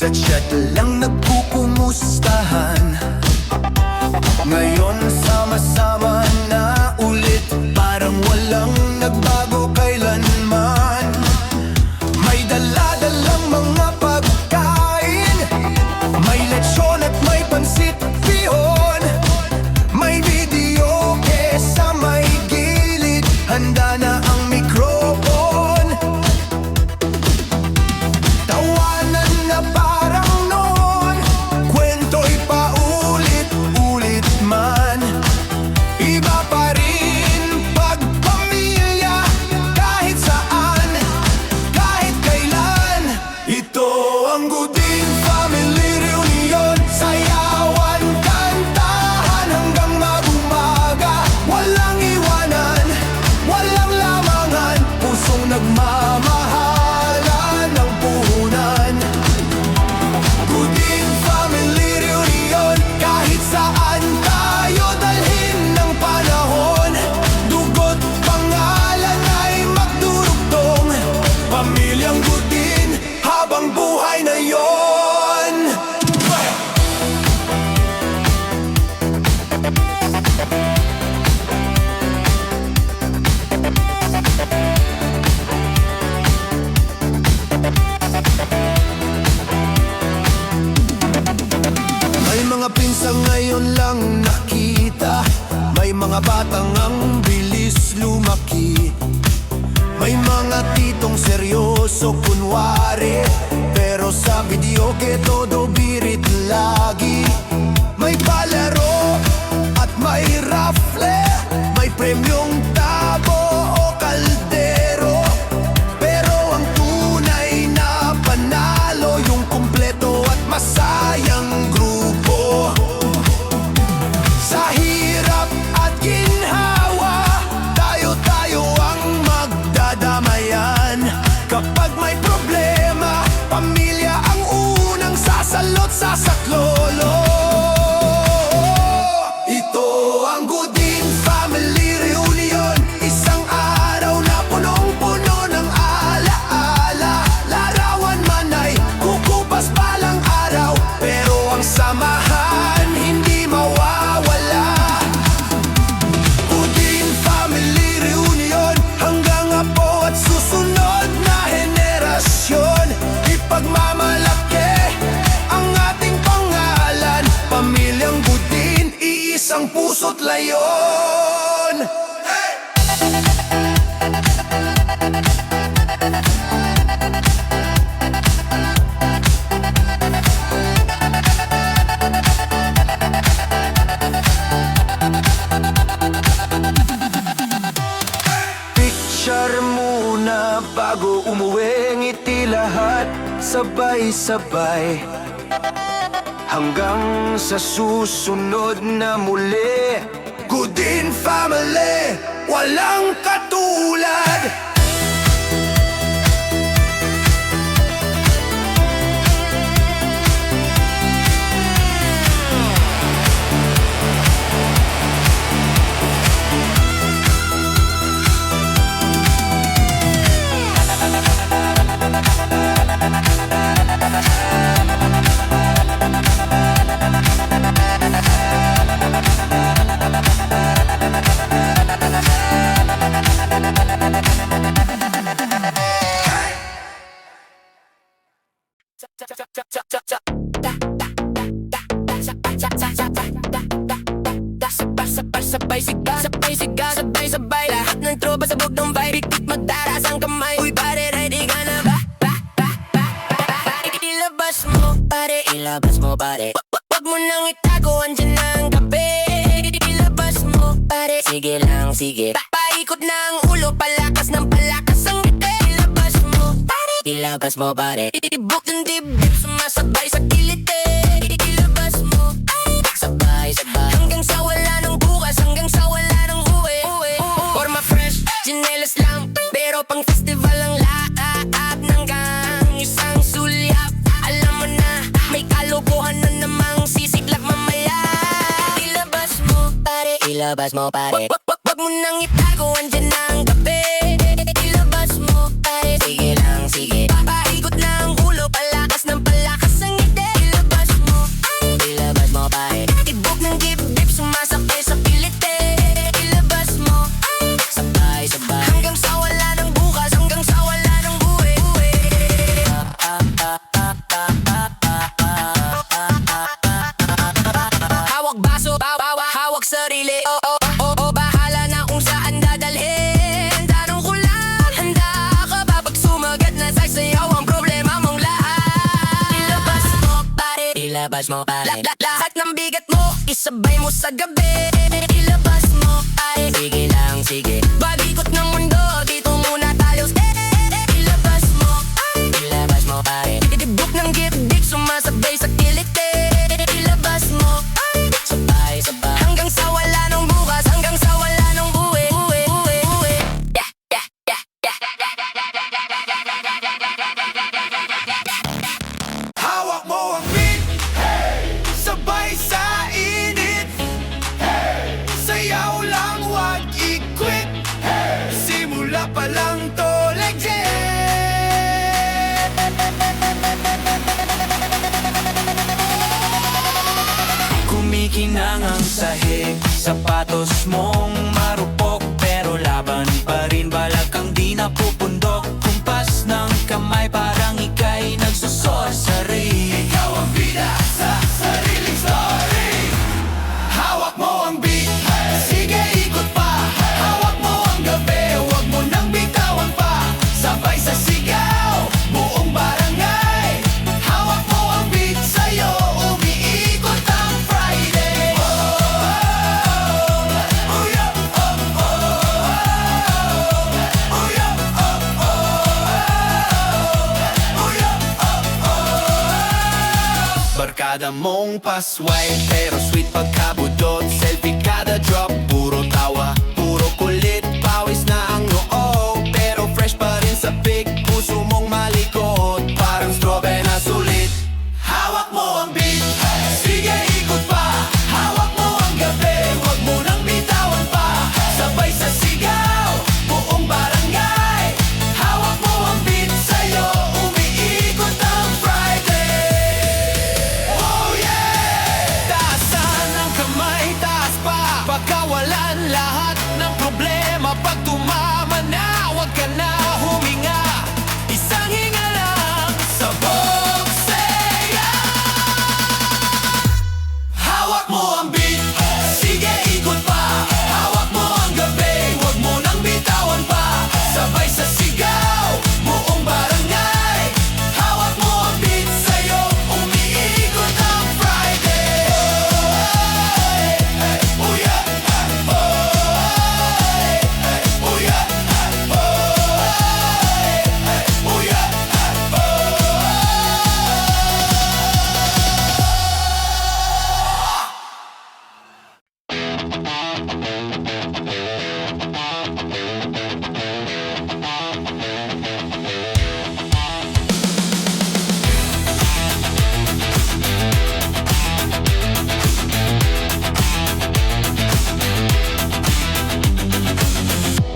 Sa chat lang nagkukumustahan. Ngayon sama-sama na ulit, parang walang nagbago kailanman. May dala-dalang mga pagkain, may lechon at may pansit bihon. May video sa may gilid, handa na ang mikrofon. Tawanan na parang noon, kwento'y paulit-ulit man. Iba pa rin pag pamilya, kahit saan, kahit kailan. Ito ang Godin Family Reunion. Sayawan, kantahan hanggang mag-umaga. Walang iwanan, walang lamangan, pusong nagmamahalan ng puhunan. Godin Family Reunion, kahit saan tayo dalhin ng panahon. Dugo't pangalan ay magdurugtong, Pamilyang Godin habang buhay na yon. May mga pinsang ngayon lang nakita, may mga batang ang bilis lumaki. May mga titong seryoso kunwari, pero sa video ke todo birit lagi. May palaro at may rafle, may premyong tabo o kaldero. Pero ang tunay na panalo, yung kumpleto at masayang grupo. Sa hirap at ginhawa, tayo-tayo ang magdadamayan. Kapag may problema, pamilya ang unang sasalot sa saklolo. Ito ang Godin Family Reunion, isang araw na punong-puno ng alaala. Larawan man ay kukupas palang araw, pero ang samahan hindi mawawala. Godin Family Reunion, hanggang apo at susunod na henerasyon. Ipagmamalaki ang ating pangalan, Pamilyang Godin, iisang puso't layon. Picture muna bago umuwi, ngiti lahat sabay-sabay. Hanggang sa susunod na muli, Godin Family, walang katulad. Sabay-sabay, lahat ng tropa sabog ng vibe. Big-big magtaras ang kamay. Uy pare, ready ka na ba? Ilabas mo pare, ilabas mo pare. Wag mo nang itago, andyan na ang kape. Ilabas mo pare, sige lang, sige. Paikot na ang ulo, palakas ng palakas ang ngiti. Ilabas mo pare, ilabas mo pare. Tibok ng dibdib, sumasabay sa kilid. Ilabas mo sabay-sabay, hanggang sa wala ng bukas, hanggang sa wala ng uwi. Forma fresh, chinelas lang, pero pang festival ang lahat ng gang. Isang sulyap, alam mo na, may kalokohan na namang sisiglag mamaya. Ilabas mo pare, ilabas mo pare. Wag mo nang itago, andyan na ang kape. Ilabas mo pare, sige lang, sige. Papaikot na ang ulo, palakas ng palakas ang hawak baso, bawa, hawak sarili. Bahala na kung saan dadalhin. Tanong ko lang, handa ka ba pag sumagat na sasayaw ang problema mong lahat? Ilabas mo pare, ilabas mo pare. Lahat ng bigat mo, isabay mo sa gabi. Ilabas mo pare, sige lang sige. Balikot ng mundo, dito muna tayo. Ilabas mo pare, ilabas mo pare. Idibok ng gibdik, sumasabay sa kilit. Ilabas mo pare, sabay sabay. Hanggang sa wala nang bukas, hanggang sa wala nang uwi. Yeah, yeah, yeah, yeah. Hawak mo ang beat, sabay sa init. Sayaw lang, wag i-quit. Simula pa lang to, legit. Kumikinang ang sahig, sapatos mong marupok, pero laban pa rin, balak kang di napupundok. Kumpas ng kamay, parang ika'y nagsusosari. Ikaw ang bida sa sariling story. Hawak mo ang beat, sige ikot pa. Hawak mo ang gabi, huwag mo nang bitawan pa. Sabay sa sigaw, buong barangay. Hawak mo ang beat, sa'yo umiikot ang Friday. Oh yeah, oh yeah, oh yeah. Barkada mong pasway, pero sweet pagkabudot. Selfie kada drop, puro tawa, puro kulit. Pawis na ang noo, pero fresh pa rin sa pic. Puso mong malikot, parang strobe na sulit. Hawak mo ang beat, sige ikot pa. Hawak mo ang gabi, huwag mo nang bitawan pa. Sabay sa sigaw, buong barangay. Hawak mo ang beat, sa'yo umiikot ang Friday. Oh yeah! Taasan ang kamay, taas pa. Pagkawalan lahat ng problema. Pag tumama na, huwag ka na huminga. Isang hinga lang, sabog saya. Hawak mo ang beat, sige ikot pa. Hawak mo ang gabi, huwag mo nang bitawan pa. Sabay sa sigaw, buong barangay. Hawak mo ang beat, sa'yo umiikot ang Friday. Oh yeah, oh yeah, oh yeah.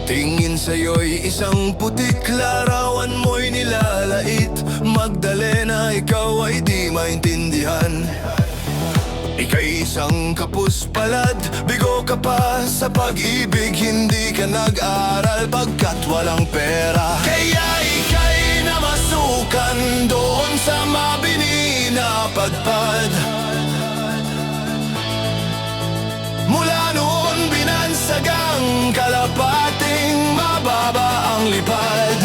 Tingin sa'yo'y isang putik, larawan mo'y nilalait. Magdalena, ikaw ay di maintindihan. Ika'y isang kapus palad, bigo ka pa sa pag-ibig. Hindi ka nag-aral pagkat walang pera. Kaya ika'y namasukan doon sa mabini na padpad. Mula noon binansagang kalapating mababa ang lipad.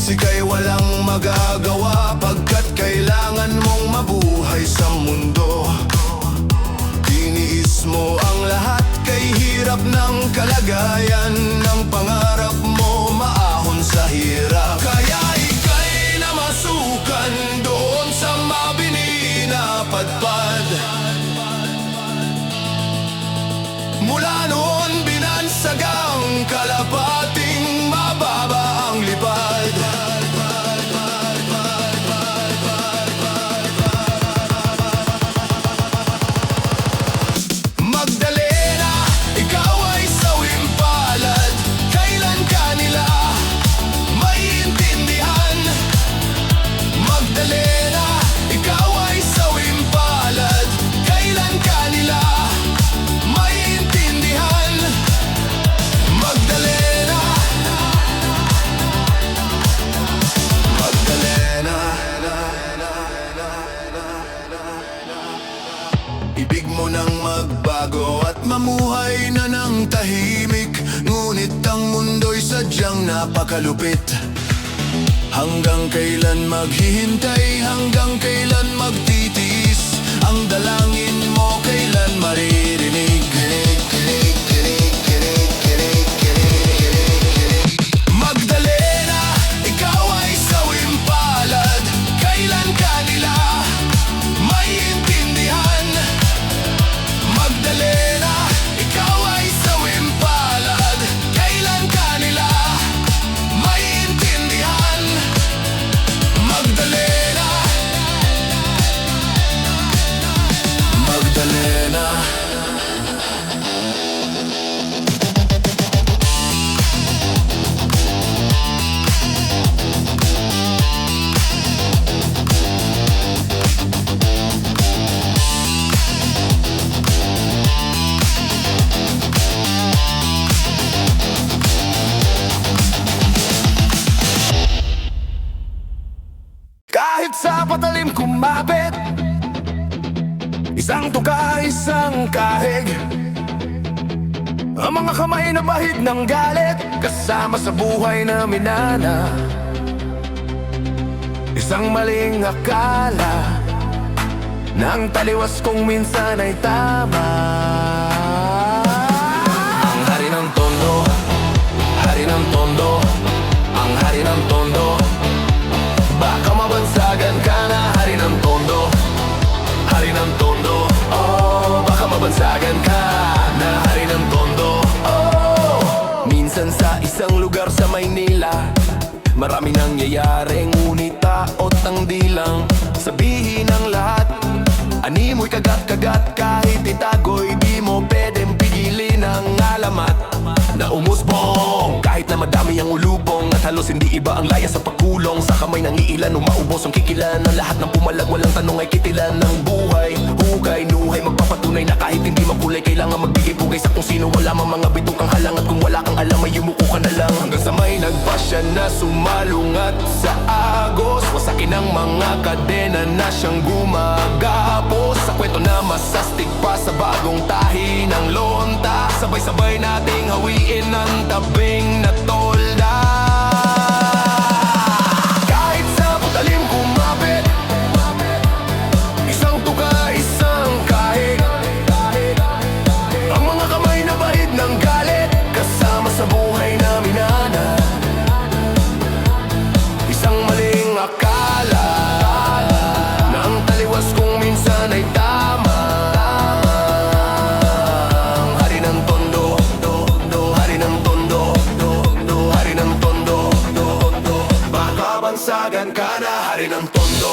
Ika'y walang magagawa pagkat kailangan mong mabuhay sa mundo. Tiniis mo ang lahat kay hirap ng kalagayan. Ng pangarap mo maahon sa hirap. Kaya ika'y namasukan doon sa mabini na padpad. Mula noon binansagang kalapating mababa ang lipad. Magdalena ayaw nang magbago at mamuhay na ng tahimik. Ngunit ang mundo'y sadyang napakalupit. Hanggang kailan maghihintay, hanggang kailan magtitiis? Ang dalangin mo kailan maririnig? Magdalena, ikaw ay sawing palad. Kailan ka nila maiintindihan? Magdalena, ikaw ay sawing palad. Kailan ka nila maiintindihan? Magdalena, Magdalena. Kahit sa patalim kumapit, isang tuka, isang kahig. Ang mga kamay na bahid ng galit, kasama sa buhay na minana. Isang maling akala na ang taliwas kong minsan ay tama. Ang hari ng tondo, hari ng tondo, ang hari ng tondo. Baka mabansagan ka na, hari ng tondo, hari ng tondo. Oh, baka mabansagan ka na, hari ng tondo. Oh, minsan sa isang lugar sa Maynila, marami nangyayari, ngunit taot ang dilang. Sabihin ang lahat, animoy kagat-kagat. Kahit itago'y di mo pwedeng pigilin ang alamat na umusbong. Kahit na madami ang ulubong at halos hindi iba ang laya sa pagkulong. Sa kamay ng iilan umaubos ang kikilan. Ang lahat ng pumalag walang tanong ay kitilan ng buhay. Hugay, nuhay, magpapatunay na kahit hindi makulay, kailangan magbigay-bugay sa kung sino. Wala mang mga bitukang halang at kung wala kang alam ay yumuko ka na lang. Hanggang sa may nagpasya na sumalungat sa agos. Wasakin ang mga kadena na siyang gumagapos. Sa kwento na masastig pa sa bagong tahi ng lonta. Sabay-sabay nating hawiin ang tabing na tolda. Kahit sa putalim kumapit, isang tuka, isang kahig. Ang mga kamay na bahid ng galit, kasama sa buhay na minana. Isang maling akala na ang taliwas kong minsan ay tama. Ang hari ng tondo, hari ng tondo, hari ng tondo. Baka bansagan ka na, hari ng tondo.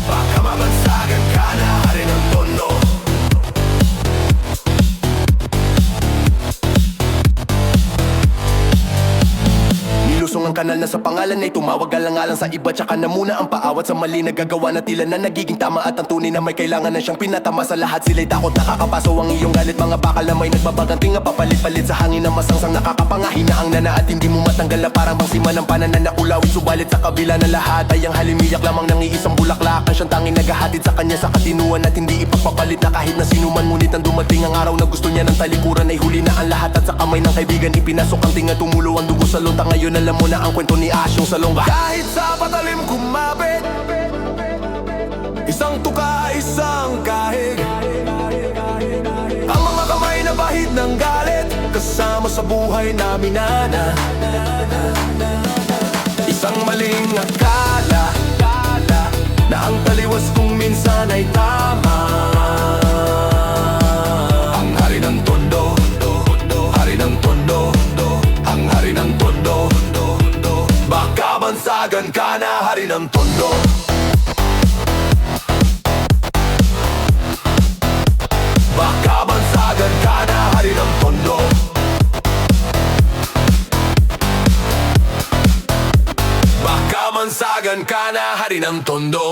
Baka mabansagan ka na, hari ng tondo. Nilusong ang kanal na sa pangalan ay tumawag alang-alang sa iba. Tsaka na muna ang paawat sa mali na gagawa na tila na nagiging tama. At ang tunay na may kailangan na siyang pinatama sa lahat. Sila'y takot nakakapaso ang iyong galit. Mga bakal na may nagbabaganting nga papalit-palit sa hangin na masangsang nakakapangahina ang nana. At hindi mo matanggal na parang bang sima ng panan na nakulawit. Subalit sa kabila ng lahat ay ang halimiyak lamang ng iisang bulaklakan. Siyang tanging naghahatid sa kanya sa katinuan at hindi ipagpapalit na kahit na sino man. Ngunit ang dumating ang araw na gusto niya ng talikuran ay huli na ang lahat. At sa kamay ng kaibigan ipinasok ang tinga, tumulo ang dugo sa lonta. Ngayon alam mo na ang kwento ni Asyong Salonga. Kahit sa patalim kumapit, isang tuka, isang kahig. Ang mga kamay na bahid ng galit, kasama sa buhay na minana. Isang maling akala na ang taliwas kong minsan ay tama. Ang hari ng tondo, hari ng tondo, ang hari ng tondo. Baka bansagan ka na, hari ng tondo. Baka bansagan ka na, hari ng tondo. Baka bansagan ka na, hari ng tondo.